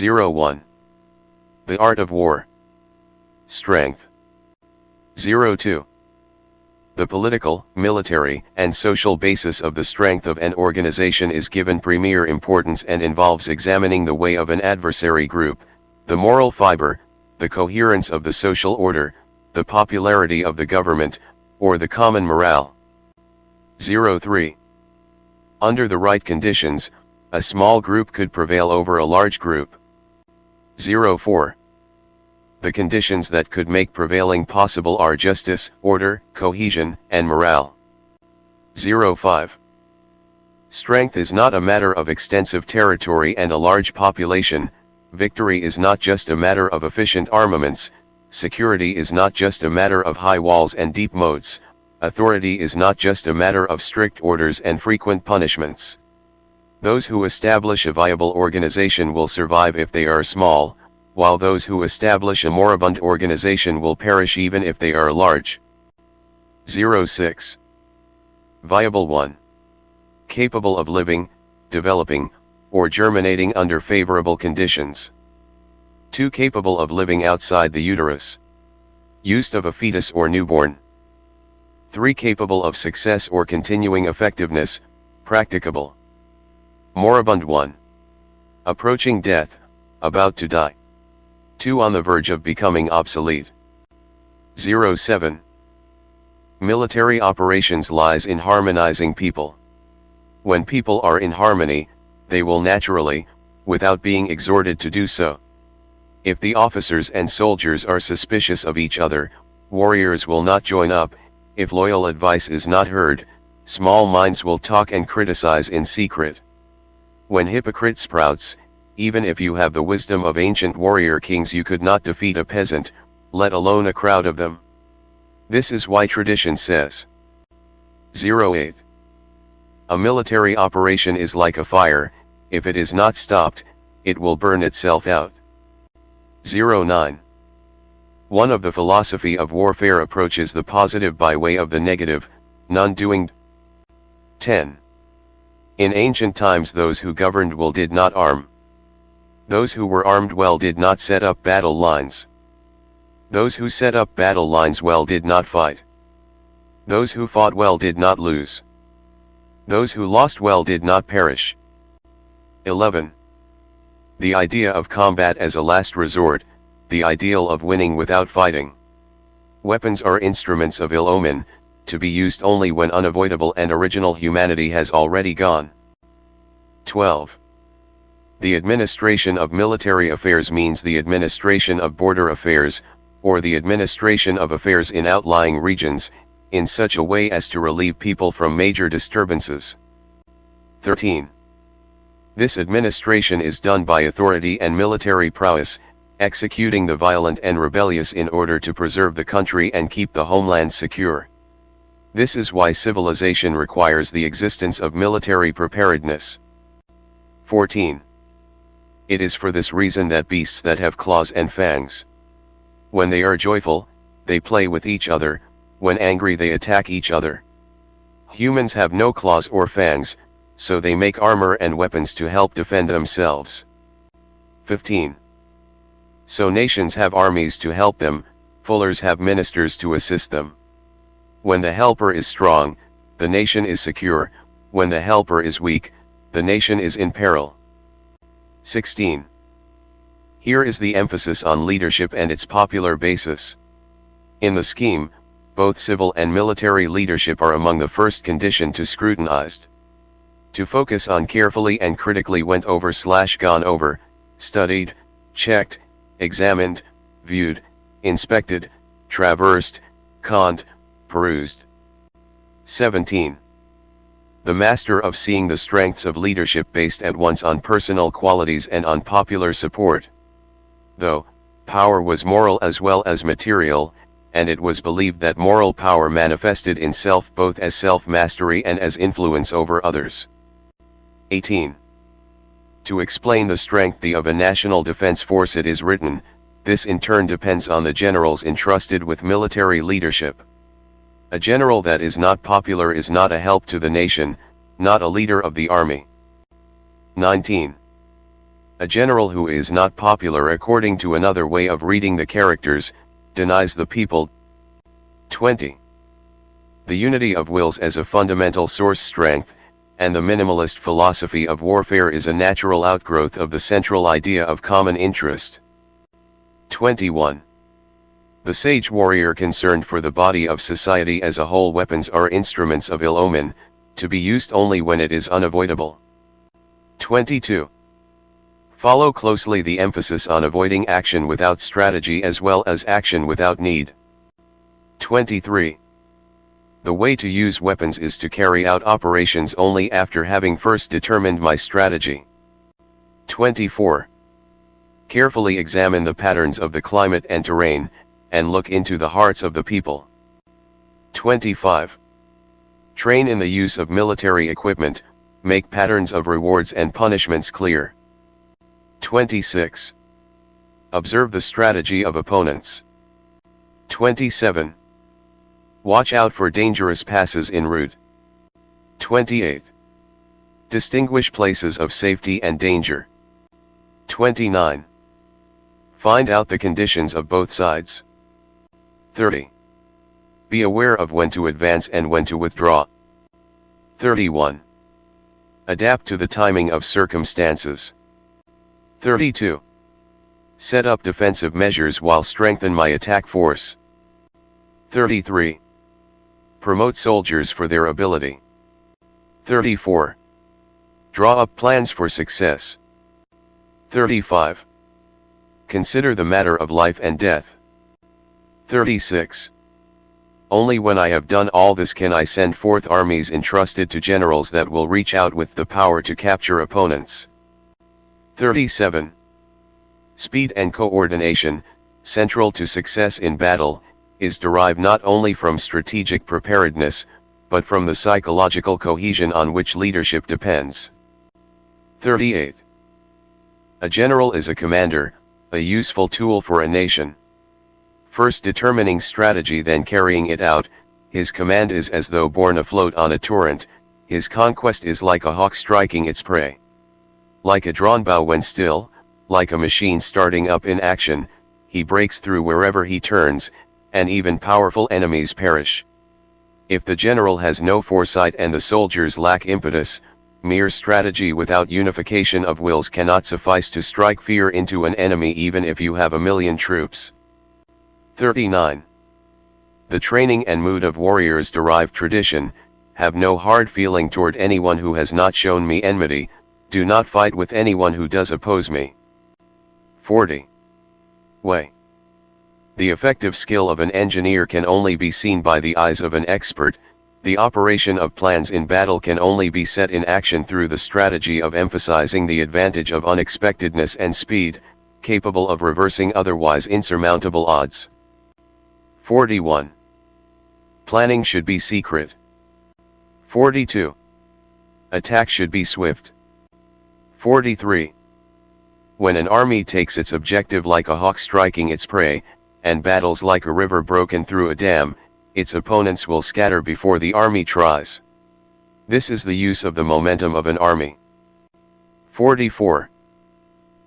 01. The art of war. Strength. 02. The political, military, and social basis of the strength of an organization is given premier importance and involves examining the way of an adversary group, the moral fiber, the coherence of the social order, the popularity of the government, or the common morale. 03. Under the right conditions, a small group could prevail over a large group. 04. The conditions that could make prevailing possible are justice, order, cohesion, and morale. 05. Strength is not a matter of extensive territory and a large population. Victory is not just a matter of efficient armaments. Security is not just a matter of high walls and deep moats. Authority is not just a matter of strict orders and frequent punishments. Those who establish a viable organization will survive if they are small, while those who establish a moribund organization will perish even if they are large. 06. Viable 1. Capable of living, developing, or germinating under favorable conditions. 2. Capable of living outside the uterus. Used of a fetus or newborn. 3. Capable of success or continuing effectiveness, practicable. Moribund 1. Approaching death, about to die. 2. On the verge of becoming obsolete. 07. Military operations lies in harmonizing people. When people are in harmony, they will naturally, without being exhorted to do so. If the officers and soldiers are suspicious of each other, warriors will not join up. If loyal advice is not heard, small minds will talk and criticize in secret. When hypocrite sprouts, even if you have the wisdom of ancient warrior kings, you could not defeat a peasant, let alone a crowd of them. This is why tradition says. 08. A military operation is like a fire. If it is not stopped, it will burn itself out. 09. One of the philosophy of warfare approaches the positive by way of the negative, non-doing. 10. In ancient times those who governed well did not arm. Those who were armed well did not set up battle lines. Those who set up battle lines well did not fight. Those who fought well did not lose. Those who lost well did not perish. 11. The idea of combat as a last resort, the ideal of winning without fighting. Weapons are instruments of ill omen, to be used only when unavoidable and original humanity has already gone. 12. The administration of military affairs means the administration of border affairs, or the administration of affairs in outlying regions, in such a way as to relieve people from major disturbances. 13. This administration is done by authority and military prowess, executing the violent and rebellious in order to preserve the country and keep the homeland secure. This is why civilization requires the existence of military preparedness. 14. It is for this reason that beasts that have claws and fangs. When they are joyful, they play with each other, when angry they attack each other. Humans have no claws or fangs, so they make armor and weapons to help defend themselves. 15. So nations have armies to help them, rulers have ministers to assist them. When the helper is strong, the nation is secure. When the helper is weak, the nation is in peril. 16. Here is the emphasis on leadership and its popular basis. In the scheme, both civil and military leadership are among the first condition to scrutinized. To focus on carefully and critically went over / gone over, studied, checked, examined, viewed, inspected, traversed, conned, perused. 17. The master of seeing the strengths of leadership based at once on personal qualities and on popular support. Though, power was moral as well as material, and it was believed that moral power manifested in self both as self-mastery and as influence over others. 18. To explain the strength of a national defense force it is written, this in turn depends on the generals entrusted with military leadership. A general that is not popular is not a help to the nation, not a leader of the army. 19. A general who is not popular according to another way of reading the characters, denies the people. 20. The unity of wills as a fundamental source strength, and the minimalist philosophy of warfare is a natural outgrowth of the central idea of common interest. 21. The sage warrior concerned for the body of society as a whole. Weapons are instruments of ill omen, to be used only when it is unavoidable. 22. Follow closely the emphasis on avoiding action without strategy as well as action without need. 23. The way to use weapons is to carry out operations only after having first determined my strategy. 24. Carefully examine the patterns of the climate and terrain, and look into the hearts of the people. 25. Train in the use of military equipment, make patterns of rewards and punishments clear. 26. Observe the strategy of opponents. 27. Watch out for dangerous passes en route. 28. Distinguish places of safety and danger. 29. Find out the conditions of both sides. 30. Be aware of when to advance and when to withdraw. 31. Adapt to the timing of circumstances. 32. Set up defensive measures while strengthen my attack force. 33. Promote soldiers for their ability. 34. Draw up plans for success. 35. Consider the matter of life and death. 36. Only when I have done all this can I send forth armies entrusted to generals that will reach out with the power to capture opponents. 37. Speed and coordination, central to success in battle, is derived not only from strategic preparedness, but from the psychological cohesion on which leadership depends. 38. A general is a commander, a useful tool for a nation. First determining strategy, then carrying it out, his command is as though borne afloat on a torrent, his conquest is like a hawk striking its prey. Like a drawn bow when still, like a machine starting up in action, he breaks through wherever he turns, and even powerful enemies perish. If the general has no foresight and the soldiers lack impetus, mere strategy without unification of wills cannot suffice to strike fear into an enemy even if you have 1,000,000 troops. 39. The training and mood of warriors derive tradition, have no hard feeling toward anyone who has not shown me enmity, do not fight with anyone who does oppose me. 40. Way. The effective skill of an engineer can only be seen by the eyes of an expert, the operation of plans in battle can only be set in action through the strategy of emphasizing the advantage of unexpectedness and speed, capable of reversing otherwise insurmountable odds. 41. Planning should be secret. 42. Attack should be swift. 43. When an army takes its objective like a hawk striking its prey, and battles like a river broken through a dam, its opponents will scatter before the army tries. This is the use of the momentum of an army. 44.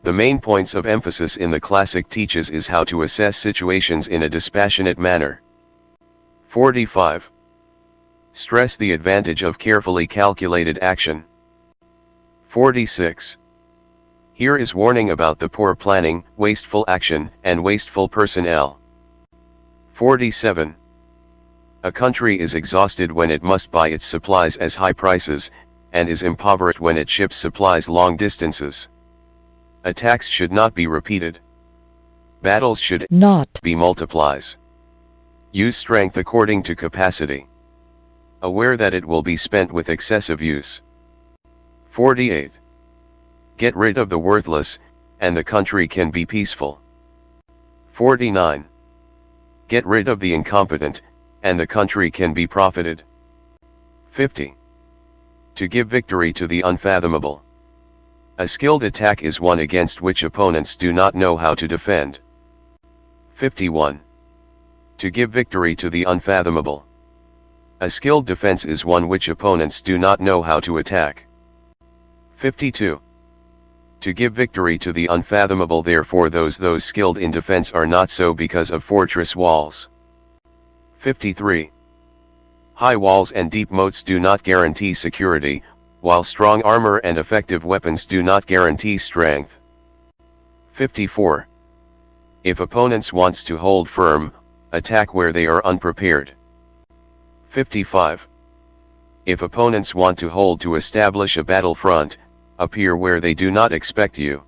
The main points of emphasis in the classic teaches is how to assess situations in a dispassionate manner. 45. Stress the advantage of carefully calculated action. 46. Here is warning about the poor planning, wasteful action, and wasteful personnel. 47. A country is exhausted when it must buy its supplies as high prices, and is impoverished when it ships supplies long distances. Attacks should not be repeated. Battles should not be multiplies. Use strength according to capacity. Aware that it will be spent with excessive use. 48. Get rid of the worthless, and the country can be peaceful. 49. Get rid of the incompetent, and the country can be profited. 50. To give victory to the unfathomable. A skilled attack is one against which opponents do not know how to defend. 51. To give victory to the unfathomable. A skilled defense is one which opponents do not know how to attack. 52. To give victory to the unfathomable, therefore those skilled in defense are not so because of fortress walls. 53. High walls and deep moats do not guarantee security, while strong armor and effective weapons do not guarantee strength. 54. If opponents wants to hold firm, attack where they are unprepared. 55. If opponents want to hold to establish a battlefront, appear where they do not expect you.